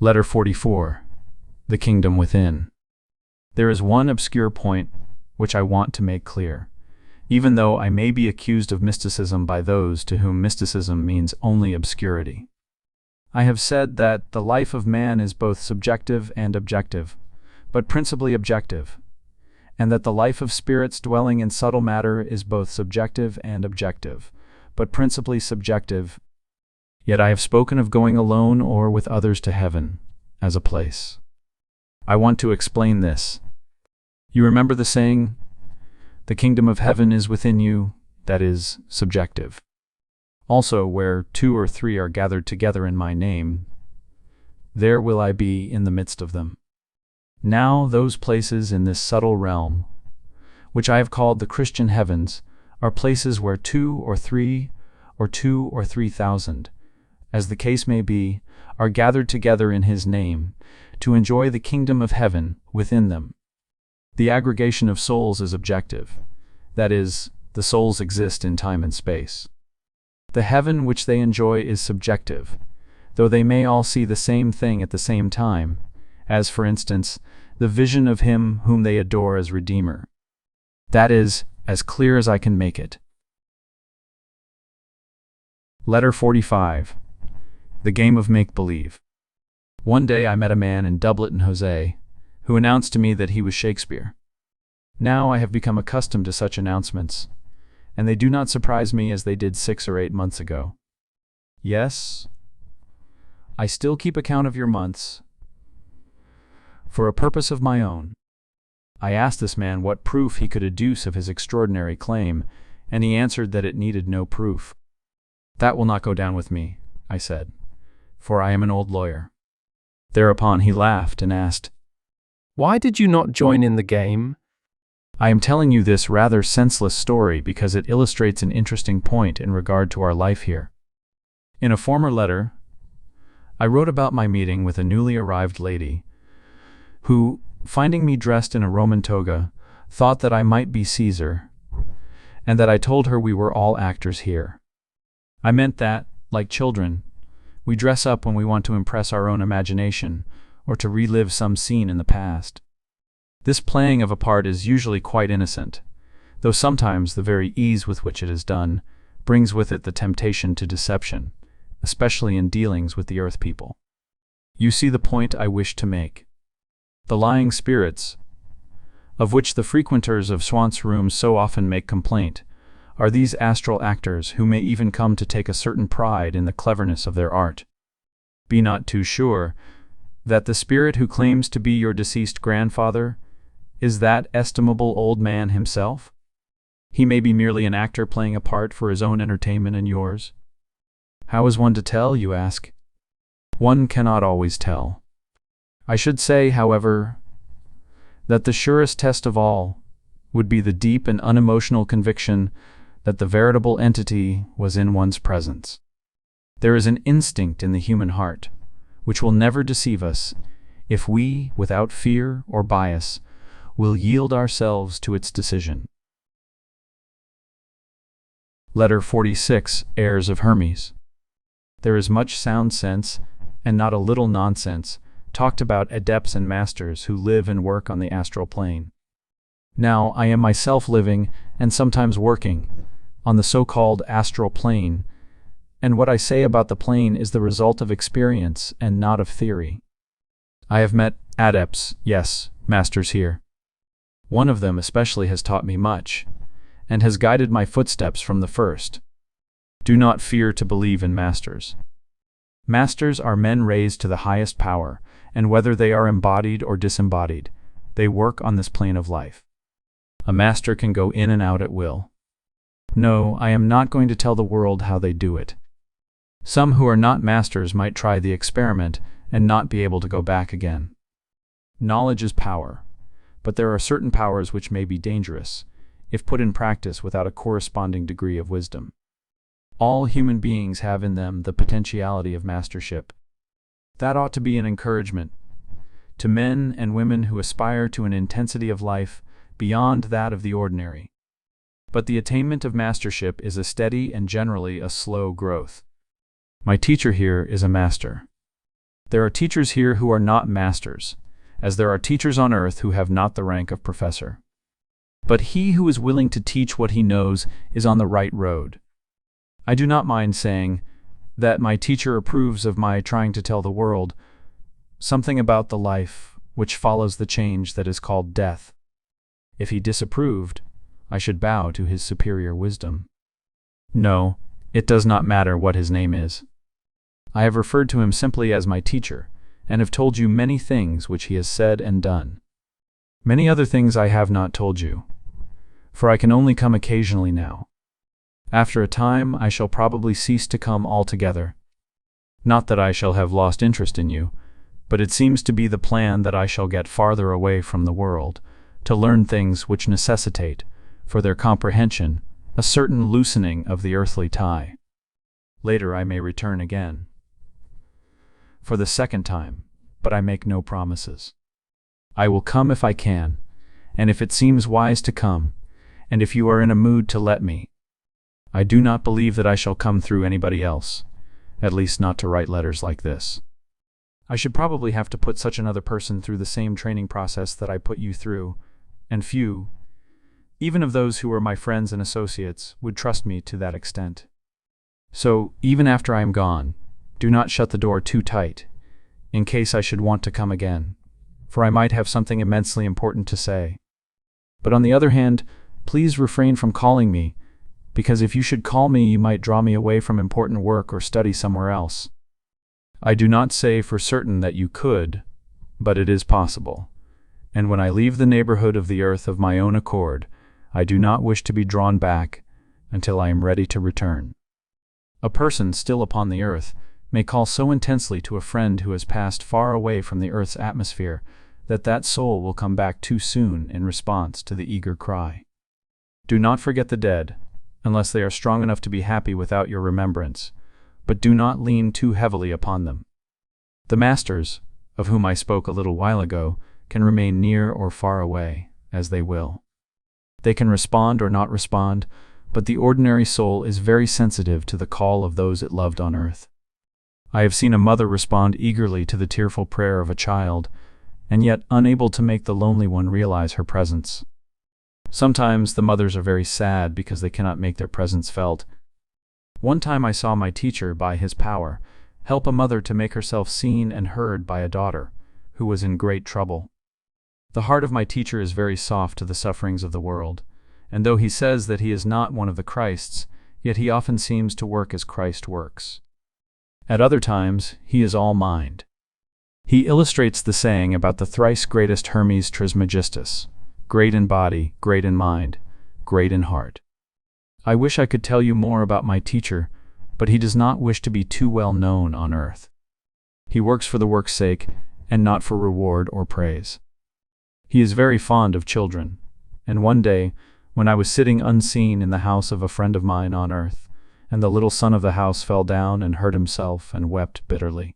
Letter 44. The Kingdom Within. There is one obscure point which I want to make clear, even though I may be accused of mysticism by those to whom mysticism means only obscurity. I have said that the life of man is both subjective and objective, but principally objective, and that the life of spirits dwelling in subtle matter is both subjective and objective, but principally subjective. Yet I have spoken of going alone or with others to heaven as a place. I want to explain this. You remember the saying, "The kingdom of heaven is within you," that is subjective. Also, where 2 or 3 are gathered together in my name, there will I be in the midst of them. Now those places in this subtle realm, which I have called the Christian heavens, are places where 2 or 3, or 2 or 3,000, as the case may be, are gathered together in His name, to enjoy the kingdom of heaven within them. The aggregation of souls is objective, that is, the souls exist in time and space. The heaven which they enjoy is subjective, though they may all see the same thing at the same time, as, for instance, the vision of Him whom they adore as Redeemer. That is as clear as I can make it. Letter 45. The Game of Make-Believe. One day I met a man in Doublet and Jose, who announced to me that he was Shakespeare. Now I have become accustomed to such announcements, and they do not surprise me as they did 6 or 8 months ago. Yes, I still keep account of your months, for a purpose of my own. I asked this man what proof he could adduce of his extraordinary claim, and he answered that it needed no proof. That will not go down with me, I said, for I am an old lawyer. Thereupon he laughed and asked, "Why did you not join in the game?" I am telling you this rather senseless story because it illustrates an interesting point in regard to our life here. In a former letter, I wrote about my meeting with a newly arrived lady, who, finding me dressed in a Roman toga, thought that I might be Caesar, and that I told her we were all actors here. I meant that, like children, we dress up when we want to impress our own imagination, or to relive some scene in the past. This playing of a part is usually quite innocent, though sometimes the very ease with which it is done brings with it the temptation to deception, especially in dealings with the earth people. You see the point I wish to make. The lying spirits, of which the frequenters of Swant's rooms so often make complaint, are these astral actors who may even come to take a certain pride in the cleverness of their art. Be not too sure that the spirit who claims to be your deceased grandfather is that estimable old man himself. He may be merely an actor playing a part for his own entertainment and yours. How is one to tell, you ask? One cannot always tell. I should say, however, that the surest test of all would be the deep and unemotional conviction that the veritable entity was in one's presence. There is an instinct in the human heart which will never deceive us if we, without fear or bias, will yield ourselves to its decision. Letter 46. Heirs of Hermes. There is much sound sense, and not a little nonsense, talked about adepts and masters who live and work on the astral plane. Now, I am myself living, and sometimes working, on the so-called astral plane, and what I say about the plane is the result of experience and not of theory. I have met adepts, yes, masters here. One of them especially has taught me much, and has guided my footsteps from the first. Do not fear to believe in masters. Masters are men raised to the highest power, and whether they are embodied or disembodied, they work on this plane of life. A master can go in and out at will. No, I am not going to tell the world how they do it. Some who are not masters might try the experiment and not be able to go back again. Knowledge is power, but there are certain powers which may be dangerous, if put in practice without a corresponding degree of wisdom. All human beings have in them the potentiality of mastership. That ought to be an encouragement to men and women who aspire to an intensity of life beyond that of the ordinary. But the attainment of mastership is a steady and generally a slow growth. My teacher here is a master. There are teachers here who are not masters, as there are teachers on earth who have not the rank of professor. But he who is willing to teach what he knows is on the right road. I do not mind saying that my teacher approves of my trying to tell the world something about the life which follows the change that is called death. If he disapproved, I should bow to his superior wisdom. No, it does not matter what his name is. I have referred to him simply as my teacher, and have told you many things which he has said and done. Many other things I have not told you, for I can only come occasionally now. After a time I shall probably cease to come altogether. Not that I shall have lost interest in you, but it seems to be the plan that I shall get farther away from the world, to learn things which necessitate, for their comprehension, a certain loosening of the earthly tie. Later I may return again, for the second time, but I make no promises. I will come if I can, and if it seems wise to come, and if you are in a mood to let me. I do not believe that I shall come through anybody else, at least not to write letters like this. I should probably have to put such another person through the same training process that I put you through, and few, even of those who were my friends and associates, would trust me to that extent. So, even after I am gone, do not shut the door too tight, in case I should want to come again, for I might have something immensely important to say. But on the other hand, please refrain from calling me, because if you should call me, you might draw me away from important work or study somewhere else. I do not say for certain that you could, but it is possible. And when I leave the neighborhood of the earth of my own accord, I do not wish to be drawn back until I am ready to return. A person still upon the earth may call so intensely to a friend who has passed far away from the earth's atmosphere that that soul will come back too soon in response to the eager cry. Do not forget the dead, unless they are strong enough to be happy without your remembrance, but do not lean too heavily upon them. The masters, of whom I spoke a little while ago, can remain near or far away, as they will. They can respond or not respond, but the ordinary soul is very sensitive to the call of those it loved on earth. I have seen a mother respond eagerly to the tearful prayer of a child, and yet unable to make the lonely one realize her presence. Sometimes the mothers are very sad because they cannot make their presence felt. One time I saw my teacher, by his power, help a mother to make herself seen and heard by a daughter, who was in great trouble. The heart of my teacher is very soft to the sufferings of the world, and though he says that he is not one of the Christs, yet he often seems to work as Christ works. At other times, he is all mind. He illustrates the saying about the thrice greatest Hermes Trismegistus, great in body, great in mind, great in heart. I wish I could tell you more about my teacher, but he does not wish to be too well known on earth. He works for the work's sake, and not for reward or praise. He is very fond of children, and one day, when I was sitting unseen in the house of a friend of mine on earth, and the little son of the house fell down and hurt himself and wept bitterly.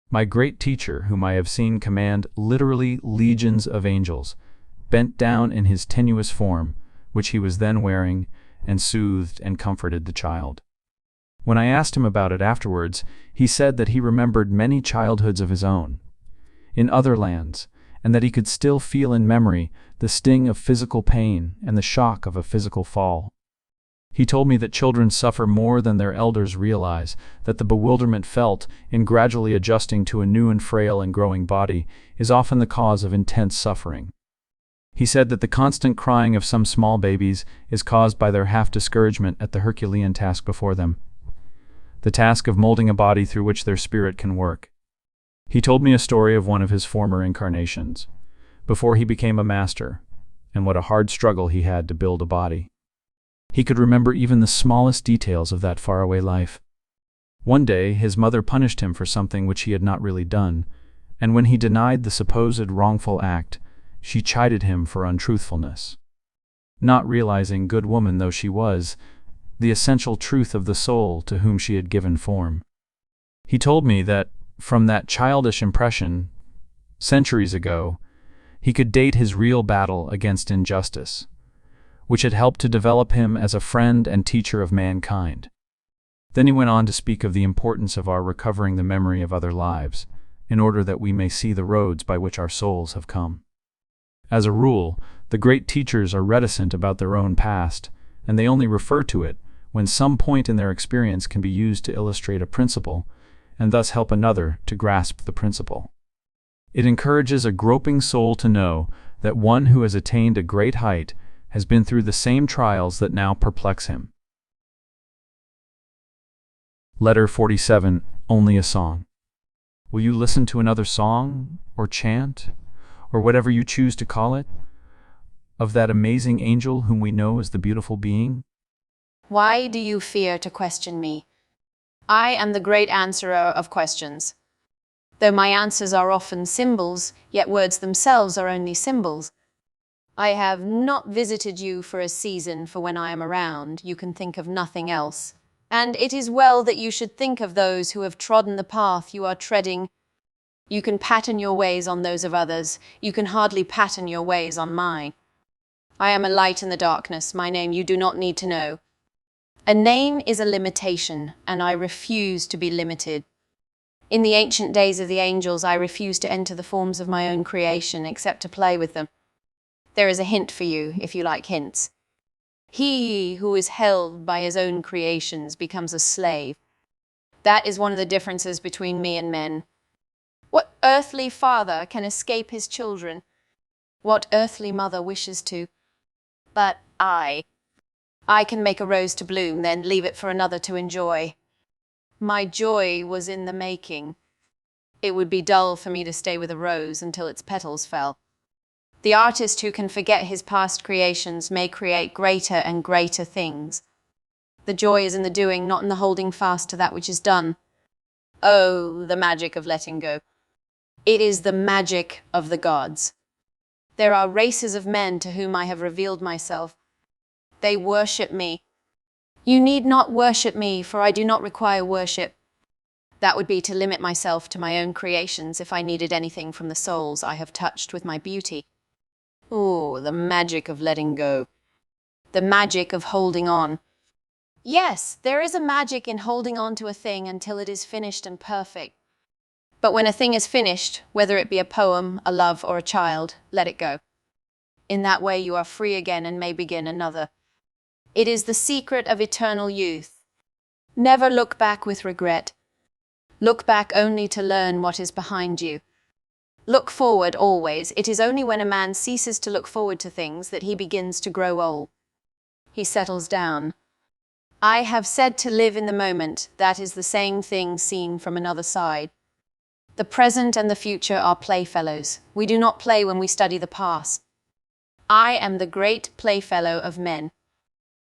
My great teacher, whom I have seen command literally legions of angels, bent down in his tenuous form, which he was then wearing, and soothed and comforted the child. When I asked him about it afterwards, he said that he remembered many childhoods of his own, in other lands, and that he could still feel in memory the sting of physical pain and the shock of a physical fall. He told me that children suffer more than their elders realize, that the bewilderment felt in gradually adjusting to a new and frail and growing body is often the cause of intense suffering. He said that the constant crying of some small babies is caused by their half-discouragement at the Herculean task before them, the task of molding a body through which their spirit can work. He told me a story of one of his former incarnations, before he became a master, and what a hard struggle he had to build a body. He could remember even the smallest details of that faraway life. One day his mother punished him for something which he had not really done, and when he denied the supposed wrongful act, she chided him for untruthfulness. Not realizing, good woman though she was, the essential truth of the soul to whom she had given form. He told me that, from that childish impression, centuries ago, he could date his real battle against injustice, which had helped to develop him as a friend and teacher of mankind. Then he went on to speak of the importance of our recovering the memory of other lives, in order that we may see the roads by which our souls have come. As a rule, the great teachers are reticent about their own past, and they only refer to it when some point in their experience can be used to illustrate a principle, and thus help another to grasp the principle. It encourages a groping soul to know that one who has attained a great height has been through the same trials that now perplex him. Letter 47, only a song. Will you listen to another song, or chant, or whatever you choose to call it, of that amazing angel whom we know as the beautiful being? Why do you fear to question me? I am the great answerer of questions. Though my answers are often symbols, yet words themselves are only symbols. I have not visited you for a season, for when I am around, you can think of nothing else. And it is well that you should think of those who have trodden the path you are treading. You can pattern your ways on those of others. You can hardly pattern your ways on mine. I am a light in the darkness. My name you do not need to know. A name is a limitation, and I refuse to be limited. In the ancient days of the angels, I refused to enter the forms of my own creation except to play with them. There is a hint for you, if you like hints. He who is held by his own creations becomes a slave. That is one of the differences between me and men. What earthly father can escape his children? What earthly mother wishes to? But I can make a rose to bloom, then leave it for another to enjoy. My joy was in the making. It would be dull for me to stay with a rose until its petals fell. The artist who can forget his past creations may create greater and greater things. The joy is in the doing, not in the holding fast to that which is done. Oh, the magic of letting go. It is the magic of the gods. There are races of men to whom I have revealed myself. They worship me. You need not worship me, for I do not require worship. That would be to limit myself to my own creations if I needed anything from the souls I have touched with my beauty. Oh, the magic of letting go. The magic of holding on. Yes, there is a magic in holding on to a thing until it is finished and perfect. But when a thing is finished, whether it be a poem, a love, or a child, let it go. In that way you are free again and may begin another. It is the secret of eternal youth. Never look back with regret. Look back only to learn what is behind you. Look forward always. It is only when a man ceases to look forward to things that he begins to grow old. He settles down. I have said to live in the moment. That is the same thing seen from another side. The present and the future are playfellows. We do not play when we study the past. I am the great playfellow of men.